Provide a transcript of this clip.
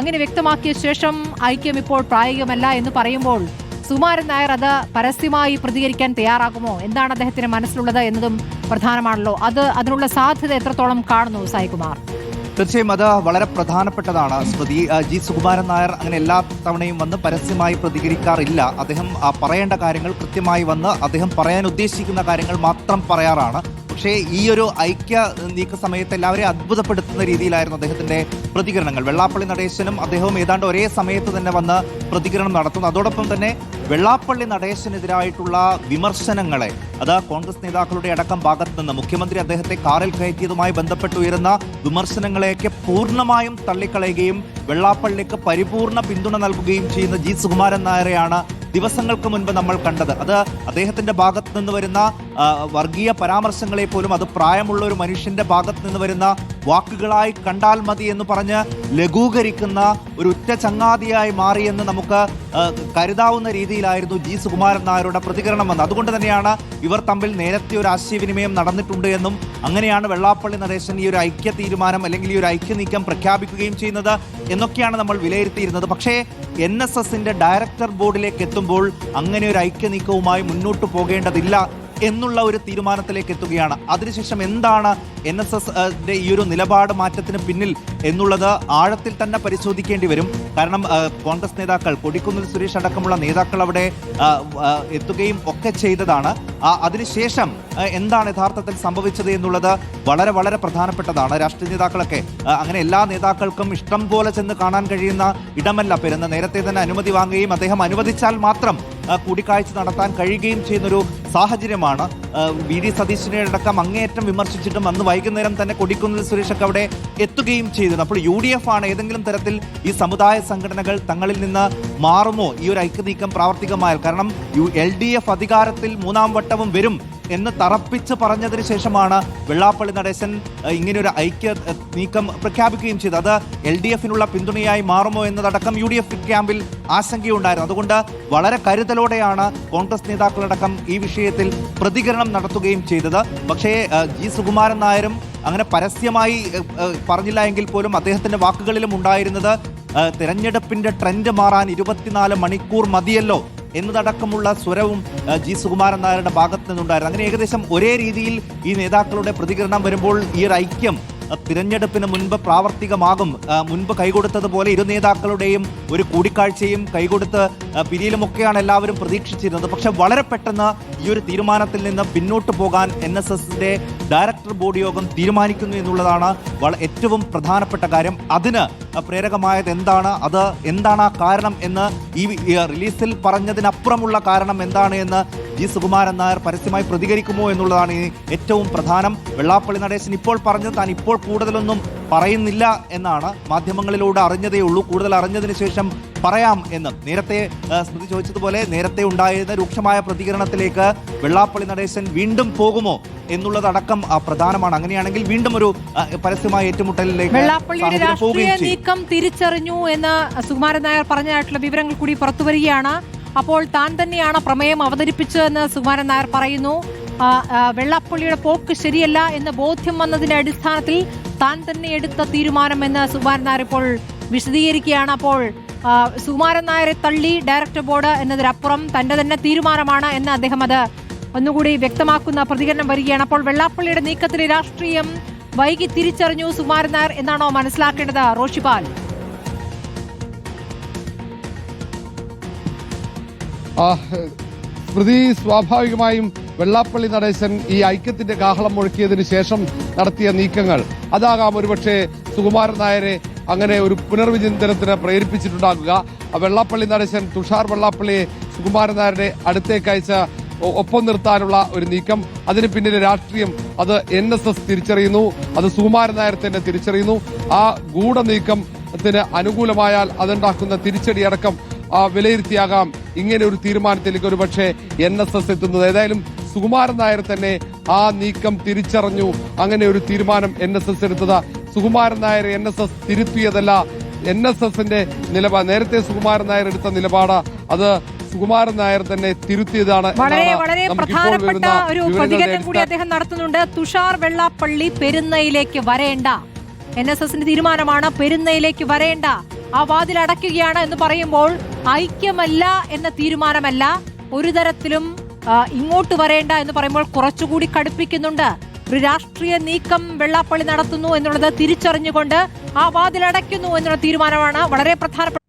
അങ്ങനെ വ്യക്തമാക്കിയ ശേഷം ഐക്യം ഇപ്പോൾ പ്രായോഗികമല്ല എന്ന് പറയുമ്പോൾ സുകുമാരൻ നായർ അത് പരസ്യമായി പ്രതികരിക്കാൻ തയ്യാറാകുമോ? എന്താണ് അദ്ദേഹത്തിന് മനസ്സിലുള്ളത് എന്നതും പ്രധാനമാണല്ലോ. അതിനുള്ള സാധ്യത എത്രത്തോളം കാണുന്നു സായികുമാർ? തീർച്ചയായും അത് വളരെ പ്രധാനപ്പെട്ടതാണ് സ്മൃതി. ജി സുകുമാരൻ നായർ അങ്ങനെ എല്ലാ തവണയും വന്ന് പരസ്യമായി പ്രതികരിക്കാറില്ല. അദ്ദേഹം പറയേണ്ട കാര്യങ്ങൾ കൃത്യമായി വന്ന് അദ്ദേഹം പറയാൻ ഉദ്ദേശിക്കുന്ന കാര്യങ്ങൾ മാത്രം പറയാറാണ്. പക്ഷേ ഈ ഒരു ഐക്യ നീക്ക സമയത്ത് എല്ലാവരെയും അത്ഭുതപ്പെടുത്തുന്ന രീതിയിലായിരുന്നു അദ്ദേഹത്തിന്റെ പ്രതികരണങ്ങൾ. വെള്ളാപ്പള്ളി നടേശനും അദ്ദേഹവും ഏതാണ്ട് ഒരേ സമയത്ത് തന്നെ വന്ന് പ്രതികരണം നടത്തുന്നു. അതോടൊപ്പം തന്നെ വെള്ളാപ്പള്ളി നടേശനെതിരായിട്ടുള്ള വിമർശനങ്ങളെ അത് കോൺഗ്രസ് നേതാക്കളുടെ അടക്കം ഭാഗത്ത് നിന്ന് മുഖ്യമന്ത്രി അദ്ദേഹത്തെ കാറിൽ കയറ്റിയതുമായി ബന്ധപ്പെട്ട് ഉയരുന്ന വിമർശനങ്ങളെയൊക്കെ പൂർണ്ണമായും തള്ളിക്കളയുകയും വെള്ളാപ്പള്ളിക്ക് പരിപൂർണ പിന്തുണ നൽകുകയും ചെയ്യുന്ന ജി സുകുമാരൻ നായരെയാണ് ദിവസങ്ങൾക്ക് മുൻപ് നമ്മൾ കണ്ടത്. അത് അദ്ദേഹത്തിന്റെ ഭാഗത്ത് നിന്ന് വരുന്ന വർഗീയ പരാമർശങ്ങളെ പോലും അത് പ്രായമുള്ള ഒരു മനുഷ്യന്റെ ഭാഗത്ത് നിന്ന് വരുന്ന വാക്കുകളായി കണ്ടാൽ മതി എന്ന് പറഞ്ഞ് ലഘൂകരിക്കുന്ന ഒരു ഉറ്റ ചങ്ങാതിയായി മാറിയെന്ന് നമുക്ക് കരുതാവുന്ന രീതിയിലായിരുന്നു ജി സുകുമാരൻ നായരുടെ പ്രതികരണം വന്നത്. അതുകൊണ്ട് തന്നെയാണ് ഇവർ തമ്മിൽ നേരത്തെ ഒരു ആശയവിനിമയം നടന്നിട്ടുണ്ട് എന്നും അങ്ങനെയാണ് വെള്ളാപ്പള്ളി നടേശൻ ഈ ഒരു ഐക്യ തീരുമാനം അല്ലെങ്കിൽ ഈ ഒരു ഐക്യ നീക്കം പ്രഖ്യാപിക്കുകയും ചെയ്യുന്നത് എന്നൊക്കെയാണ് നമ്മൾ വിലയിരുത്തിയിരുന്നത്. പക്ഷേ NSSന്റെ ഡയറക്ടർ ബോർഡിലേക്ക് എത്തുമ്പോൾ അങ്ങനെ ഒരു ഐക്യ നീക്കവുമായി മുന്നോട്ട് പോകേണ്ടതില്ല എന്നുള്ള ഒരു തീരുമാനത്തിലേക്ക് എത്തുകയാണ്. അതിനുശേഷം എന്താണ് NSSന്റെ ഈ ഒരു നിലപാട് മാറ്റത്തിന് പിന്നിൽ എന്നുള്ളത് ആഴത്തിൽ തന്നെ പരിശോധിക്കേണ്ടി വരും. കാരണം കോൺഗ്രസ് നേതാക്കൾ, കൊടിക്കുന്നിൽ സുരേഷ് അടക്കമുള്ള നേതാക്കൾ അവിടെ എത്തുകയും ഒക്കെ ചെയ്തതാണ്. അതിനുശേഷം എന്താണ് യഥാർത്ഥത്തിൽ സംഭവിച്ചത് എന്നുള്ളത് വളരെ വളരെ പ്രധാനപ്പെട്ടതാണ്. രാഷ്ട്രീയ നേതാക്കളൊക്കെ അങ്ങനെ എല്ലാ നേതാക്കൾക്കും ഇഷ്ടം പോലെ ചെന്ന് കാണാൻ കഴിയുന്ന ഇടമല്ല പെരുന്ന. നേരത്തെ തന്നെ അനുമതി വാങ്ങുകയും അദ്ദേഹം അനുവദിച്ചാൽ മാത്രം കൂടിക്കാഴ്ച നടത്താൻ കഴിയുകയും ചെയ്യുന്നൊരു സാഹചര്യമാണ്. VD സതീശനെ അടക്കം അങ്ങേയറ്റം വിമർശിച്ചിട്ടും അന്ന് വൈകുന്നേരം തന്നെ കൊടിക്കുന്നിൽ സുരേഷൊക്കെ അവിടെ എത്തുകയും ചെയ്തിരുന്നു. അപ്പോൾ UDF ആണ് ഏതെങ്കിലും തരത്തിൽ ഈ സമുദായ സംഘടനകൾ തങ്ങളിൽ നിന്ന് മാറുമോ ഈ ഒരു ഐക്യനീക്കം പ്രാവർത്തികമായാൽ? കാരണം LDF അധികാരത്തിൽ മൂന്നാം വട്ടവും വരും എന്ന് തറപ്പിച്ച് പറഞ്ഞതിന് ശേഷമാണ് വെള്ളാപ്പള്ളി നടേശൻ ഇങ്ങനെയൊരു ഐക്യ നീക്കം പ്രഖ്യാപിക്കുകയും ചെയ്തത്. അത് LDFനുള്ള പിന്തുണയായി മാറുമോ എന്നതടക്കം UDF ക്യാമ്പിൽ ആശങ്കയുണ്ടായിരുന്നു. അതുകൊണ്ട് വളരെ കരുതലോടെയാണ് കോൺഗ്രസ് നേതാക്കളടക്കം ഈ വിഷയത്തിൽ പ്രതികരണം നടത്തുകയും ചെയ്തത്. പക്ഷേ ജി സുകുമാരൻ നായരും അങ്ങനെ പരസ്യമായി പറഞ്ഞില്ല എങ്കിൽ പോലും അദ്ദേഹത്തിന്റെ വാക്കുകളിലും ഉണ്ടായിരുന്നത് തെരഞ്ഞെടുപ്പിന്റെ ട്രെൻഡ് മാറാൻ 24 മണിക്കൂർ മതിയല്ലോ എന്നതടക്കമുള്ള സ്വരവും ജി സുകുമാരൻ നായരുടെ ഭാഗത്ത് നിന്നുണ്ടായിരുന്നു. അങ്ങനെ ഏകദേശം ഒരേ രീതിയിൽ ഈ നേതാക്കളുടെ പ്രതികരണം വരുമ്പോൾ ഈ ഒരു ഐക്യം തിരഞ്ഞെടുപ്പിന് മുൻപ് പ്രാവർത്തികമാകും. മുൻപ് കൈകൊടുത്തതുപോലെ ഇരു നേതാക്കളുടെയും ഒരു കൂടിക്കാഴ്ചയും കൈകൊടുത്ത് പിരിയലുമൊക്കെയാണ് എല്ലാവരും പ്രതീക്ഷിച്ചിരുന്നത്. പക്ഷെ വളരെ പെട്ടെന്ന് ഈ ഒരു തീരുമാനത്തിൽ നിന്ന് പിന്നോട്ട് പോകാൻ NSSന്റെ ഡയറക്ടർ ബോർഡ് യോഗം തീരുമാനിക്കുന്നു എന്നുള്ളതാണ് ഏറ്റവും പ്രധാനപ്പെട്ട കാര്യം. അതിന് പ്രേരകമായത് എന്താണ്, അത് എന്താണ് ആ കാരണം എന്ന് ഈ റിലീസിൽ പറഞ്ഞതിനപ്പുറമുള്ള കാരണം എന്താണ് എന്ന് ജി സുകുമാരൻ നായർ പരസ്യമായി പ്രതികരിക്കുമോ എന്നുള്ളതാണ് ഏറ്റവും പ്രധാനം. വെള്ളാപ്പള്ളി നടേശൻ ഇപ്പോൾ പറഞ്ഞത് താൻ ഇപ്പോൾ കൂടുതലൊന്നും പറയുന്നില്ല എന്നാണ്. മാധ്യമങ്ങളിലൂടെ അറിഞ്ഞതേ ഉള്ളൂ, കൂടുതൽ അറിഞ്ഞതിന് ശേഷം പറയാം എന്ന്. നേരത്തെ സ്മൃതി ചോദിച്ചതുപോലെ നേരത്തെ ഉണ്ടായിരുന്ന രൂക്ഷമായ പ്രതികരണത്തിലേക്ക് വെള്ളാപ്പള്ളി നടേശൻ വീണ്ടും പോകുമോ എന്നുള്ളതടക്കം പ്രധാനമാണ്. അങ്ങനെയാണെങ്കിൽ വീണ്ടും ഒരു പരസ്യമായ ഏറ്റുമുട്ടലിലേക്ക് വെള്ളാപ്പള്ളിയുടെ രാഷ്ട്രീയ നീക്കം തിരിച്ചറിഞ്ഞു എന്ന് സുകുമാരൻ നായർ പറഞ്ഞതായിട്ടുള്ള വിവരങ്ങൾ കൂടി പുറത്തുവരികയാണ്. അപ്പോൾ താൻ തന്നെയാണ് പ്രമേയം അവതരിപ്പിച്ചതെന്ന് സുകുമാരൻ നായർ പറയുന്നു. വെള്ളാപ്പള്ളിയുടെ പോക്ക് ശരിയല്ല എന്ന ബോധ്യം വന്നതിന്റെ അടിസ്ഥാനത്തിൽ താൻ തന്നെ എടുത്ത തീരുമാനമെന്ന് സുകുമാരൻ നായർ ഇപ്പോൾ വിശദീകരിക്കുകയാണ്. അപ്പോൾ സുകുമാരൻ നായരെ തള്ളി ഡയറക്ടർ ബോർഡ് എന്നതിനപ്പുറം തന്റെ തന്നെ തീരുമാനമാണ് എന്ന് അദ്ദേഹം അത് ഒന്നുകൂടി വ്യക്തമാക്കുന്ന പ്രതികരണം വരികയാണ്. അപ്പോൾ വെള്ളാപ്പള്ളിയുടെ നീക്കത്തിലെ രാഷ്ട്രീയം വൈകി തിരിച്ചറിഞ്ഞു സുകുമാരൻ നായർ എന്നാണോ മനസ്സിലാക്കേണ്ടത് റോഷിപാൽ? സ്മൃതി, സ്വാഭാവികമായും വെള്ളാപ്പള്ളി നടേശൻ ഈ ഐക്യത്തിന്റെ കാഹളം മുഴക്കിയതിനു ശേഷം നടത്തിയ നീക്കങ്ങൾ അതാകാം ഒരുപക്ഷെ സുകുമാരൻ നായരെ അങ്ങനെ ഒരു പുനർവിചിന്തനത്തിന് പ്രേരിപ്പിച്ചിട്ടുണ്ടാകുക. വെള്ളാപ്പള്ളി നടേശൻ തുഷാർ വെള്ളാപ്പള്ളിയെ സുകുമാരൻ നായരുടെ അടുത്തേക്ക് അയച്ച ഒപ്പം നിർത്താനുള്ള ഒരു നീക്കം, അതിന് പിന്നിലെ രാഷ്ട്രീയം അത് NSS തിരിച്ചറിയുന്നു, അത് സുകുമാരൻ നായർ തന്നെ തിരിച്ചറിയുന്നു. ആ ഗൂഢനീക്കത്തിന് അനുകൂലമായാൽ അതുണ്ടാക്കുന്ന തിരിച്ചടിയടക്കം വിലയിരുത്തിയാകാം ഇങ്ങനെ ഒരു തീരുമാനത്തിലേക്ക് ഒരുപക്ഷെ NSS എത്തുന്നത്. ഏതായാലും സുകുമാരൻ നായർ തന്നെ ആ നീക്കം തിരിച്ചറിഞ്ഞു അങ്ങനെ ഒരു തീരുമാനം NSS എടുത്തത്. സുകുമാരൻ നായർ NSS തിരുത്തിയതല്ല, NSSന്റെ നിലപാട്, നേരത്തെ സുകുമാരൻ നായർ എടുത്ത നിലപാട് അത് സുകുമാരൻ നായർ തന്നെ തിരുത്തിയതാണ്. വളരെ പ്രധാനപ്പെട്ട ഒരു പ്രതികരണം കൂടി അദ്ദേഹം നടത്തുന്നുണ്ട്. തുഷാർ വെള്ളാപ്പള്ളി പെരുന്നയിലേക്ക് വരേണ്ട, NSSന്റെ തീരുമാനമാണ്, പെരുന്നയിലേക്ക് വരേണ്ട, ആ വാതിൽ അടയ്ക്കുകയാണ് എന്ന് പറയുമ്പോൾ ഐക്യമല്ല എന്ന തീരുമാനമല്ല, ഒരു തരത്തിലും ഇങ്ങോട്ട് വരേണ്ട എന്ന് പറയുമ്പോൾ കുറച്ചുകൂടി കടുപ്പിക്കുന്നുണ്ട്. ഒരു രാഷ്ട്രീയ നീക്കം വെള്ളാപ്പള്ളി നടത്തുന്നു എന്നുള്ളത് തിരിച്ചറിഞ്ഞുകൊണ്ട് ആ വാതിൽ അടയ്ക്കുന്നു എന്നുള്ള തീരുമാനമാണ് വളരെ പ്രധാനപ്പെട്ട